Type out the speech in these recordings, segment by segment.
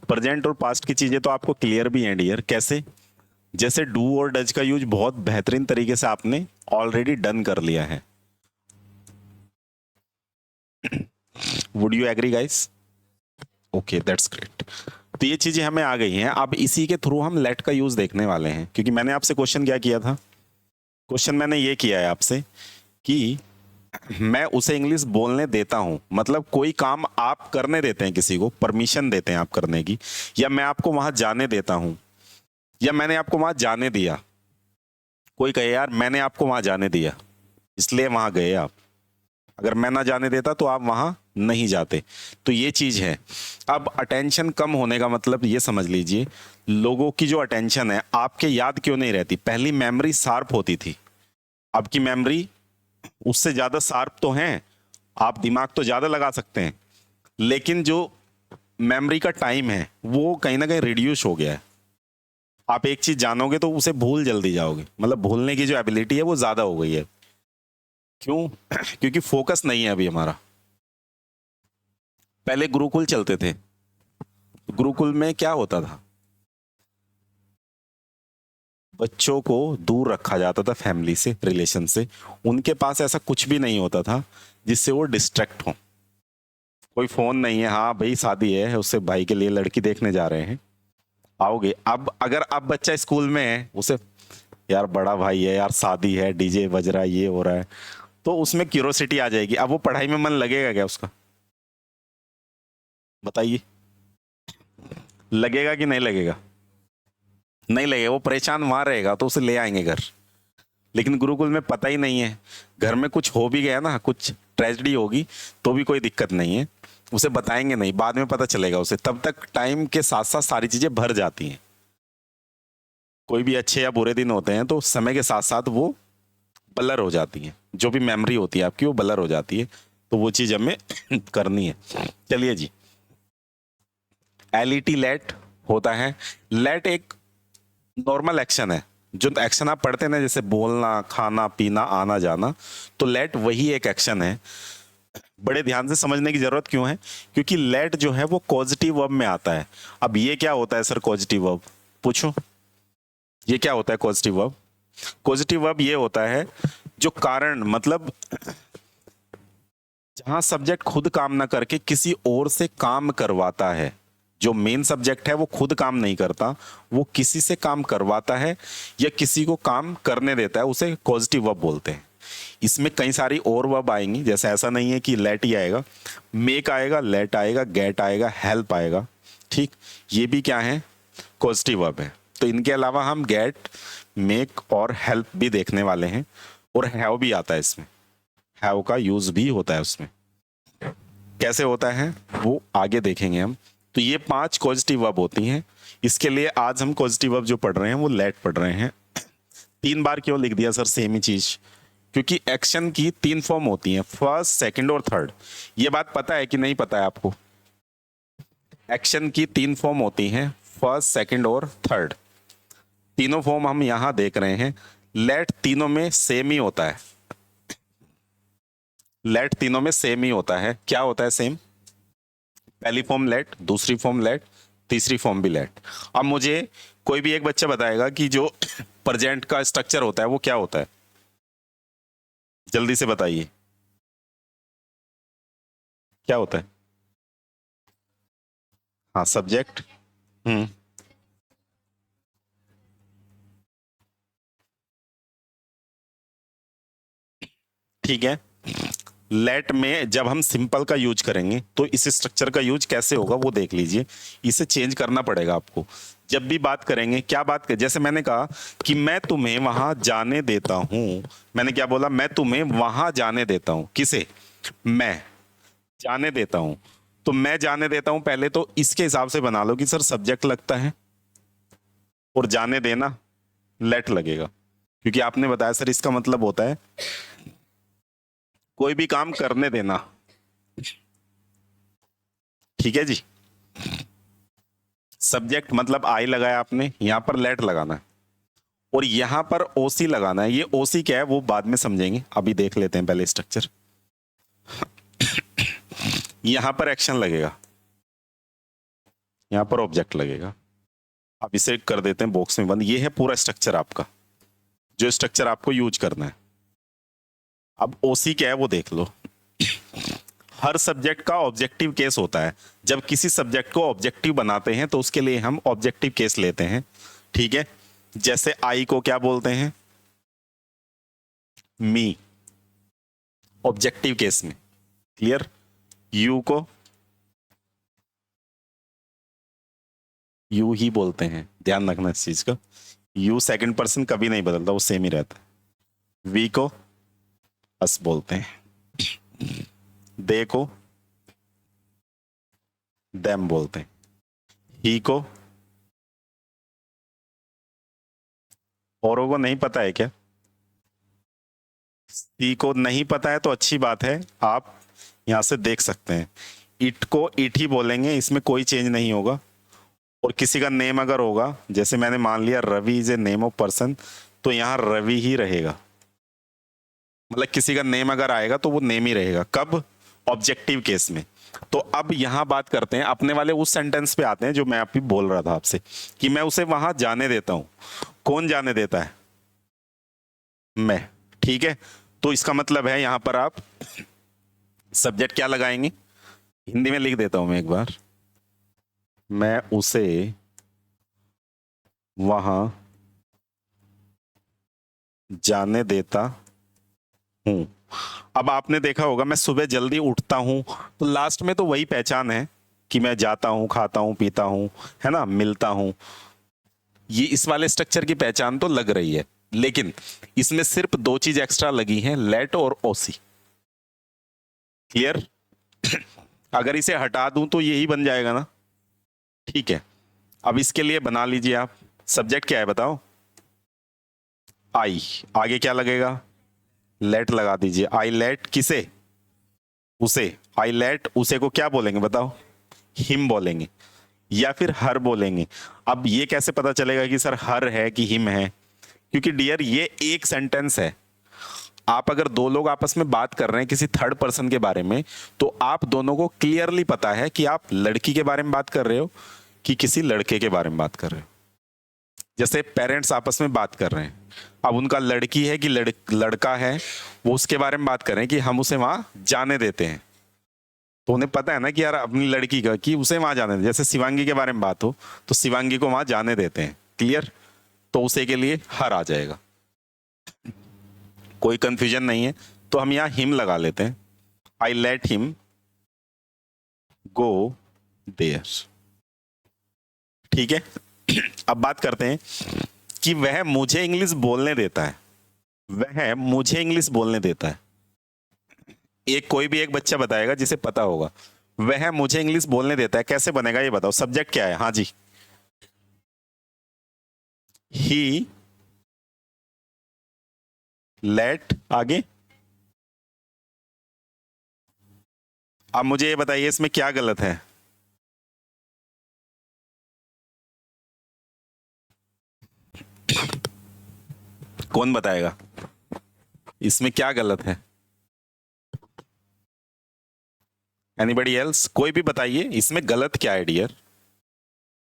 Present और past की चीजें तो आपको क्लियर भी हैं डियर। कैसे? जैसे डू और डज का यूज बहुत बेहतरीन तरीके से आपने ऑलरेडी डन कर लिया है। Would you agree guys? Okay, that's great. तो ये चीजें हमें आ गई हैं। अब इसी के थ्रू हम लेट का यूज देखने वाले हैं, क्योंकि मैंने आपसे क्वेश्चन क्या किया था? क्वेश्चन मैंने ये किया है आपसे कि मैं उसे इंग्लिश बोलने देता हूं, मतलब कोई काम आप करने देते हैं, किसी को परमिशन देते हैं आप करने की, या मैं आपको वहां जाने देता हूं, या मैंने आपको वहां जाने दिया। कोई कहे यार मैंने आपको वहां जाने दिया इसलिए वहां गए आप, अगर मैं ना जाने देता तो आप वहां नहीं जाते। तो ये चीज है। अब अटेंशन कम होने का मतलब ये समझ लीजिए, लोगों की जो अटेंशन है आपके याद क्यों नहीं रहती? पहली मेमोरी शार्प होती थी, अब की मेमोरी उससे ज्यादा शार्प तो है, आप दिमाग तो ज्यादा लगा सकते हैं, लेकिन जो मेमोरी का टाइम है वो कहीं ना कहीं रिड्यूस हो गया है। आप एक चीज जानोगे तो उसे भूल जल्दी जाओगे, मतलब भूलने की जो एबिलिटी है वो ज्यादा हो गई है। क्यों? क्योंकि फोकस नहीं है अभी हमारा। पहले गुरुकुल चलते थे, गुरुकुल में क्या होता था? बच्चों को दूर रखा जाता था फैमिली से, रिलेशन से। उनके पास ऐसा कुछ भी नहीं होता था जिससे वो डिस्ट्रैक्ट हो। कोई फोन नहीं है, हाँ भाई शादी है उससे भाई के लिए लड़की देखने जा रहे हैं, आओगे। अब अगर अब बच्चा स्कूल में है, उसे यार बड़ा भाई है यार, शादी है, डीजे बज रहा है, ये हो रहा है, तो उसमें क्यूरोसिटी आ जाएगी। अब वो पढ़ाई में मन लगेगा क्या उसका? बताइए, लगेगा कि नहीं लगेगा? नहीं लगेगा, वो परेशान वहां रहेगा, तो उसे ले आएंगे घर। लेकिन गुरुकुल में पता ही नहीं है, घर में कुछ हो भी गया ना, कुछ ट्रेजेडी होगी तो भी कोई दिक्कत नहीं है, उसे बताएंगे नहीं, बाद में पता चलेगा उसे। तब तक टाइम के साथ साथ सारी चीजें भर जाती हैं। कोई भी अच्छे या बुरे दिन होते हैं तो समय के साथ साथ वो ब्लर हो जाती हैं, जो भी मेमोरी होती है आपकी वो ब्लर हो जाती है। तो वो चीज हमें करनी है। चलिए जी, एलईटी लेट होता है। लेट एक नॉर्मल एक्शन है, जो एक्शन आप पढ़ते हैं ना, जैसे बोलना, खाना पीना, आना जाना, तो लेट वही एक एक्शन है। बड़े ध्यान से समझने की जरूरत क्यों है? क्योंकि लेट जो है वो पॉजिटिव वर्ब में आता है। अब ये क्या होता है सर पॉजिटिव वर्ब? पूछो, ये क्या होता है पॉजिटिव वर्ब? पॉजिटिव वर्ब ये होता है जो कारण, मतलब जहां सब्जेक्ट खुद काम ना करके किसी और से काम करवाता है। जो मेन सब्जेक्ट है वो खुद काम नहीं करता, वो किसी से काम करवाता है या किसी को काम करने देता है, उसे पॉजिटिव वर्ब बोलते हैं। इसमें कई सारी और वर्ब आएंगी, जैसे ऐसा नहीं है कि लेट ही आएगा, मेक आएगा, लेट आएगा, गेट आएगा, हेल्प आएगा। ठीक, ये भी क्या है? पॉजिटिव वर्ब है। तो इनके अलावा हम गेट, मेक और हेल्प भी देखने वाले हैं, और हैव भी आता है इसमें, हैव का यूज भी होता है उसमें। कैसे होता है वो आगे देखेंगे हम। तो ये 5 पॉजिटिव वर्ब होती हैं। इसके लिए आज हम पॉजिटिव वर्ब जो पढ़ रहे हैं वो लेट पढ़ रहे हैं। 3 बार क्यों लिख दिया सर सेम ही चीज? क्योंकि एक्शन की 3 फॉर्म होती हैं, फर्स्ट, सेकंड और थर्ड। ये बात पता है कि नहीं पता है आपको? एक्शन की 3 फॉर्म होती हैं, फर्स्ट, सेकंड और थर्ड। तीनों फॉर्म हम यहां देख रहे हैं। लेट तीनों में सेम ही होता है। लेट तीनों में सेम ही होता है। क्या होता है सेम? पहली फॉर्म लेट, दूसरी फॉर्म लेट, तीसरी फॉर्म भी लेट। अब मुझे कोई भी एक बच्चा बताएगा कि जो प्रेजेंट का स्ट्रक्चर होता है वो क्या होता है? जल्दी से बताइए, क्या होता है? हाँ, सब्जेक्ट। हम्म, ठीक है। लेट में जब हम सिंपल का यूज करेंगे तो इस स्ट्रक्चर का यूज कैसे होगा वो देख लीजिए। इसे चेंज करना पड़ेगा आपको। जब भी बात करेंगे, क्या बात कर, जैसे मैंने कहा कि मैं तुम्हें वहां जाने देता हूं। मैंने क्या बोला? मैं तुम्हें वहां जाने देता हूं। किसे? मैं जाने देता हूं। तो मैं जाने देता हूं, पहले तो इसके हिसाब से बना लो कि सर सब्जेक्ट लगता है और जाने देना लेट लगेगा, क्योंकि आपने बताया सर इसका मतलब होता है कोई भी काम करने देना। ठीक है जी। सब्जेक्ट मतलब आई लगाया आपने, यहां पर लेट लगाना है, और यहां पर ओसी लगाना है। ये ओसी क्या है वो बाद में समझेंगे, अभी देख लेते हैं पहले स्ट्रक्चर। यहां पर एक्शन लगेगा, यहाँ पर ऑब्जेक्ट लगेगा। अब इसे कर देते हैं बॉक्स में बंद। ये है पूरा स्ट्रक्चर आपका, जो स्ट्रक्चर आपको यूज करना है। अब ओसी क्या है वो देख लो। हर सब्जेक्ट का ऑब्जेक्टिव केस होता है। जब किसी सब्जेक्ट को ऑब्जेक्टिव बनाते हैं तो उसके लिए हम ऑब्जेक्टिव केस लेते हैं, ठीक है। जैसे आई को क्या बोलते हैं, मी, ऑब्जेक्टिव केस में, क्लियर। यू को यू ही बोलते हैं, ध्यान रखना इस चीज का। यू सेकंड पर्सन कभी नहीं बदलता, वो सेम ही रहता है। वी को अस बोलते हैं। दे को देम बोलते हैं। ही को, औरों को नहीं पता है क्या? सी को नहीं पता है तो अच्छी बात है, आप यहां से देख सकते हैं। इट को इट ही बोलेंगे, इसमें कोई चेंज नहीं होगा। और किसी का नेम अगर होगा, जैसे मैंने मान लिया Ravi is a name of person, तो यहाँ रवि ही रहेगा। मतलब किसी का नेम अगर आएगा तो वो नेम ही रहेगा। कब? ऑब्जेक्टिव केस में। तो अब यहां बात करते हैं अपने वाले उस सेंटेंस पे आते हैं जो मैं अभी बोल रहा था आपसे, कि मैं उसे वहां जाने देता हूं। कौन जाने देता है? मैं, ठीक है। तो इसका मतलब है यहां पर आप सब्जेक्ट क्या लगाएंगे? हिंदी में लिख देता हूं मैं एक बार। मैं उसे वहां जाने देता हूं। अब आपने देखा होगा मैं सुबह जल्दी उठता हूं, तो लास्ट में तो वही पहचान है कि मैं जाता हूं, खाता हूं, पीता हूं, है ना, मिलता हूं। ये इस वाले स्ट्रक्चर की पहचान तो लग रही है, लेकिन इसमें सिर्फ दो चीज एक्स्ट्रा लगी हैं, लेट और ओसी। क्लियर? अगर इसे हटा दूं तो यही बन जाएगा ना, ठीक है। अब इसके लिए बना लीजिए आप, सब्जेक्ट क्या है बताओ? आई। आगे क्या लगेगा? लेट लगा दीजिए। आई लेट किसे? उसे। आई लेट उसे को क्या बोलेंगे बताओ? हिम बोलेंगे या फिर हर बोलेंगे। अब ये कैसे पता चलेगा कि सर हर है कि हिम है? क्योंकि डियर ये एक सेंटेंस है। आप अगर दो लोग आपस में बात कर रहे हैं किसी थर्ड पर्सन के बारे में, तो आप दोनों को क्लियरली पता है कि आप लड़की के बारे में बात कर रहे हो कि किसी लड़के के बारे में बात कर रहे हो। जैसे पेरेंट्स आपस में बात कर रहे हैं, अब उनका लड़की है कि लड़का है, वो उसके बारे में बात कर रहे हैं कि हम उसे वहां जाने देते हैं। तो उन्हें पता है ना कि यार अपनी लड़की का, कि उसे वहां जाने देते। जैसे शिवांगी के बारे में बात हो तो शिवांगी को वहां जाने देते हैं, क्लियर। तो उसे के लिए हर आ जाएगा, कोई कंफ्यूजन नहीं है। तो हम यहां हिम लगा लेते हैं। I let him go there, ठीक है। अब बात करते हैं कि वह मुझे इंग्लिश बोलने देता है। वह मुझे इंग्लिश बोलने देता है। एक कोई भी एक बच्चा बताएगा जिसे पता होगा। वह मुझे इंग्लिश बोलने देता है, कैसे बनेगा ये बताओ? सब्जेक्ट क्या है? हाँ जी, ही लेट। आगे अब मुझे ये बताइए इसमें क्या गलत है? कौन बताएगा इसमें क्या गलत है? Anybody else? कोई भी बताइए इसमें गलत क्या है dear.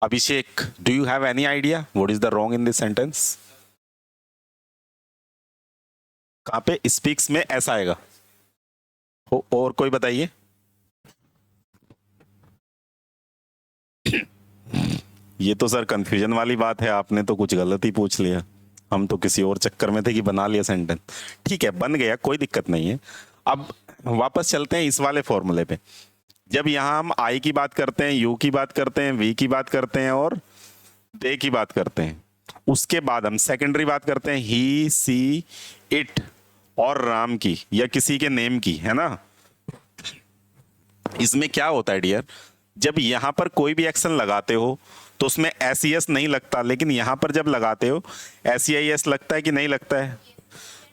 Abhishek, do you have any idea what is the wrong in this sentence? कहां पे स्पीक्स में ऐसा आएगा? और कोई बताइए। ये तो सर कंफ्यूजन वाली बात है, आपने तो कुछ गलत ही पूछ लिया। हम तो किसी और चक्कर में थे कि बना लिया सेंटेंस। ठीक है, बन गया, कोई दिक्कत नहीं है। अब वापस चलते हैं इस वाले फॉर्मूले पे। जब यहां हम आई की बात करते हैं, यू की बात करते हैं, वी की बात करते हैं और दे की बात करते हैं, उसके बाद हम सेकेंडरी बात करते हैं ही, सी, इट और राम की या किसी के नेम की, है ना। इसमें क्या होता है डियर, जब यहां पर कोई भी एक्शन लगाते हो तो उसमें एस ई एस नहीं लगता, लेकिन यहां पर जब लगाते हो एस ई आई एस लगता है कि नहीं लगता है?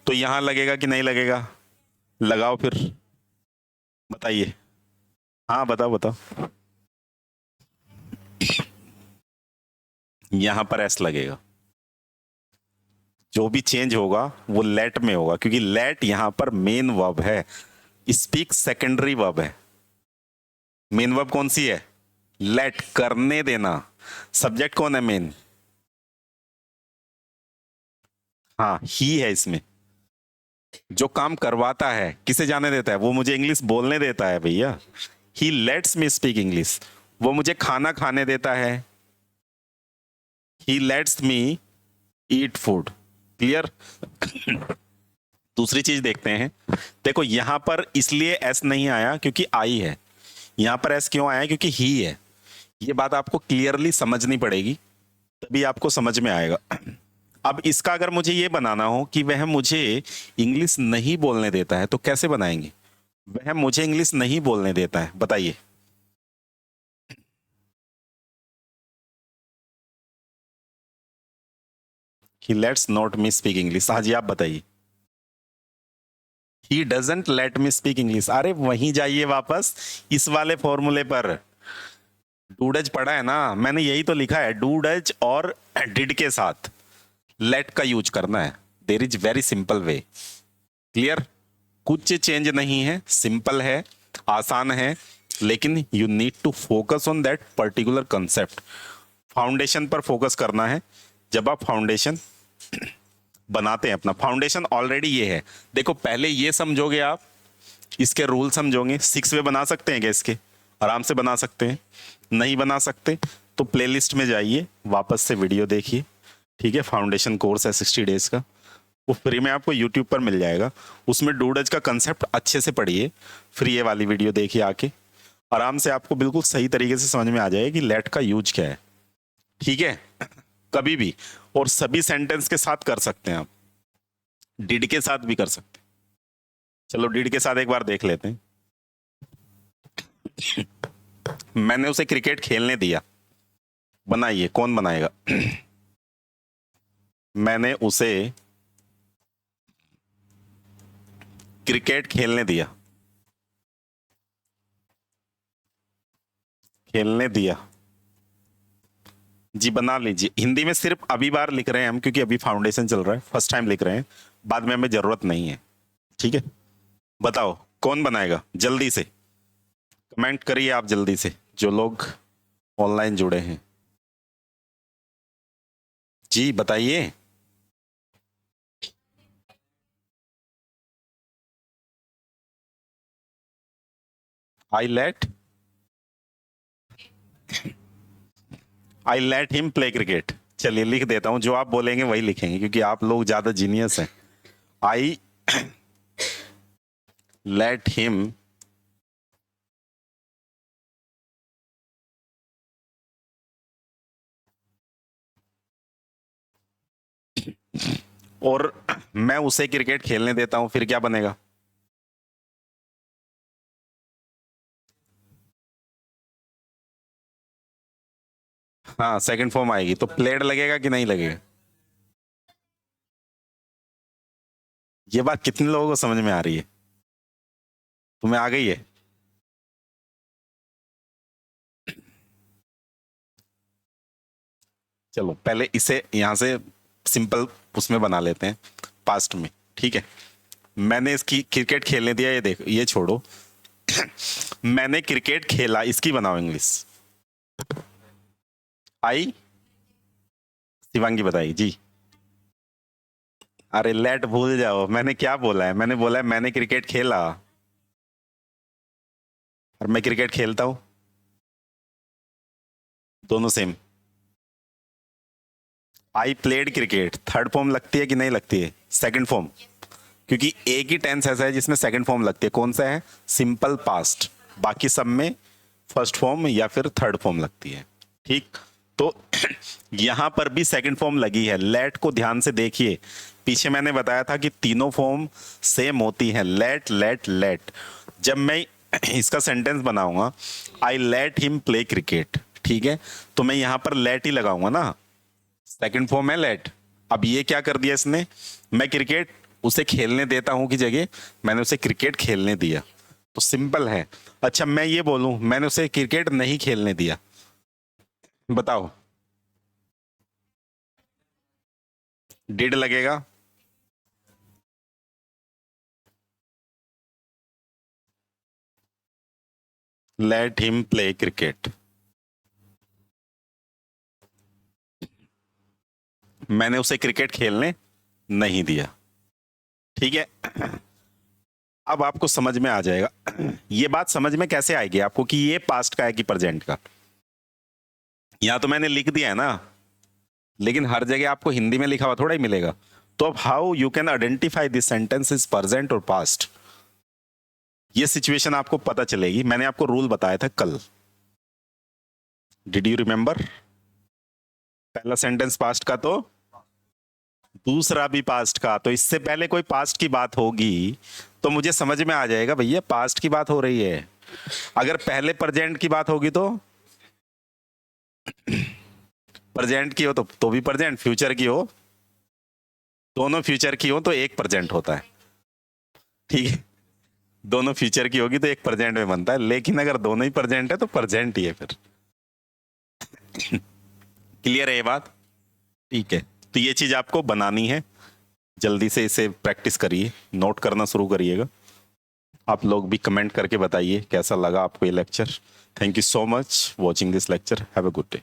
तो यहां लगेगा कि नहीं लगेगा? लगाओ फिर, बताइए। हाँ बताओ बताओ। यहां पर एस लगेगा। जो भी चेंज होगा वो लेट में होगा, क्योंकि लेट यहां पर मेन वर्ब है, स्पीक सेकेंडरी वर्ब है। मेन वर्ब कौन सी है? लेट करने देना, सब्जेक्ट कौन है मेन? हाँ ही है इसमें। जो काम करवाता है किसे जाने देता है? वो मुझे इंग्लिश बोलने देता है भैया। He lets me speak English. वो मुझे खाना खाने देता है। He lets me eat food. Clear? दूसरी चीज देखते हैं। देखो यहां पर इसलिए एस नहीं आया क्योंकि आई है। यहां पर एस क्यों आया? क्योंकि ही है। ये बात आपको क्लियरली समझनी पड़ेगी, तभी आपको समझ में आएगा। अब इसका अगर मुझे ये बनाना हो कि वह मुझे इंग्लिश नहीं बोलने देता है, तो कैसे बनाएंगे? वह मुझे इंग्लिश नहीं बोलने देता है, बताइए। He lets not me speak English. हाँ जी, आप बताइए। He doesn't let me speak English. अरे वहीं जाइए वापस इस वाले फॉर्मूले पर। डूडज पढ़ा है ना, मैंने यही तो लिखा है, डूडज और डिड के साथ लेट का यूज करना है। There is very simple way. Clear? कुछ चेंज नहीं है, सिंपल है, आसान है, लेकिन you need to focus on that particular concept. Foundation पर फोकस करना है। जब आप फाउंडेशन बनाते हैं, अपना फाउंडेशन ऑलरेडी ये है। देखो पहले ये समझोगे आप, इसके रूल समझोगे। 6 वे बना सकते हैं क्या इसके? आराम से बना सकते हैं। नहीं बना सकते तो प्लेलिस्ट में जाइए, वापस से वीडियो देखिए। ठीक है, फाउंडेशन कोर्स है 60 डेज का, वो फ्री में आपको यूट्यूब पर मिल जाएगा। उसमें डूडज का कंसेप्ट अच्छे से पढ़िए, फ्री ये वाली वीडियो देखिए आके। आराम से आपको बिल्कुल सही तरीके से समझ में आ जाएगा कि लेट का यूज क्या है। ठीक है, कभी भी और सभी सेंटेंस के साथ कर सकते हैं आप, डिड के साथ भी कर सकते हैं। चलो डिड के साथ एक बार देख लेते हैं। मैंने उसे क्रिकेट खेलने दिया। बनाइए, कौन बनाएगा? मैंने उसे क्रिकेट खेलने दिया। खेलने दिया जी, बना लीजिए। हिंदी में सिर्फ अभी बार लिख रहे हैं हम, क्योंकि अभी फाउंडेशन चल रहा है, फर्स्ट टाइम लिख रहे हैं। बाद में हमें जरूरत नहीं है। ठीक है, बताओ कौन बनाएगा? जल्दी से कमेंट करिए आप, जल्दी से, जो लोग ऑनलाइन जुड़े हैं। जी बताइए। आई लेट हिम प्ले क्रिकेट। चलिए लिख देता हूं, जो आप बोलेंगे वही लिखेंगे, क्योंकि आप लोग ज्यादा जीनियस हैं। आई लेट हिम और मैं उसे क्रिकेट खेलने देता हूं, फिर क्या बनेगा? हाँ, सेकंड फॉर्म आएगी तो प्लेड लगेगा कि नहीं लगेगा? ये बात कितने लोगों को समझ में आ रही है? तुम्हें आ गई है? चलो पहले इसे यहां से सिंपल उसमें बना लेते हैं, पास्ट में। ठीक है, मैंने इसकी क्रिकेट खेलने दिया, ये देखो, ये छोड़ो। मैंने क्रिकेट खेला, इसकी बनाओ इंग्लिश। आई शिवांगी बताइए जी। अरे लेट भूल जाओ, मैंने क्या बोला है? मैंने बोला है मैंने क्रिकेट खेला, और मैं क्रिकेट खेलता हूं। दोनों same. I played cricket third form लगती है कि नहीं लगती है? सेकंड फॉर्म, क्योंकि एक ही टेंस ऐसा है जिसमें सेकंड फॉर्म लगती है। कौन सा है? Simple past. बाकी सब में फर्स्ट फॉर्म या फिर थर्ड फॉर्म लगती है। ठीक, तो यहां पर भी सेकंड फॉर्म लगी है। लेट को ध्यान से देखिए, पीछे मैंने बताया था कि तीनों फॉर्म सेम होती हैं, लेट लेट लेट। जब मैं इसका सेंटेंस बनाऊंगा, आई लेट हिम प्ले क्रिकेट, ठीक है, तो मैं यहां पर लेट ही लगाऊंगा ना, सेकंड फॉर्म है लेट। अब ये क्या कर दिया इसने? मैं क्रिकेट उसे खेलने देता हूं की जगह मैंने उसे क्रिकेट खेलने दिया, तो सिंपल है। अच्छा मैं ये बोलूं मैंने उसे क्रिकेट नहीं खेलने दिया, बताओ, डिड लगेगा? Let him play cricket. मैंने उसे क्रिकेट खेलने नहीं दिया। ठीक है, अब आपको समझ में आ जाएगा। ये बात समझ में कैसे आएगी आपको कि ये पास्ट का है कि प्रेजेंट का। या तो मैंने लिख दिया है ना, लेकिन हर जगह आपको हिंदी में लिखा हुआ थोड़ा ही मिलेगा। तो अब how you can identify this sentence is present और पास्ट, ये सिचुएशन आपको पता चलेगी। मैंने आपको रूल बताया था कल, डिड यू रिमेंबर? पहला सेंटेंस पास्ट का तो दूसरा भी पास्ट का, तो इससे पहले कोई पास्ट की बात होगी तो मुझे समझ में आ जाएगा भैया पास्ट की बात हो रही है। अगर पहले प्रेजेंट की बात होगी तो प्रेजेंट की हो तो भी प्रेजेंट, फ्यूचर की हो, दोनों फ्यूचर की हो तो एक प्रेजेंट होता है। ठीक है, दोनों फ्यूचर की होगी तो एक प्रेजेंट में बनता है, लेकिन अगर दोनों ही प्रेजेंट है तो प्रेजेंट ही है फिर। क्लियर है ये बात? ठीक है, तो ये चीज आपको बनानी है, जल्दी से इसे प्रैक्टिस करिए, नोट करना शुरू करिएगा। आप लोग भी कमेंट करके बताइए कैसा लगा आपको ये lecture. Thank you so much watching this lecture. Have a good day.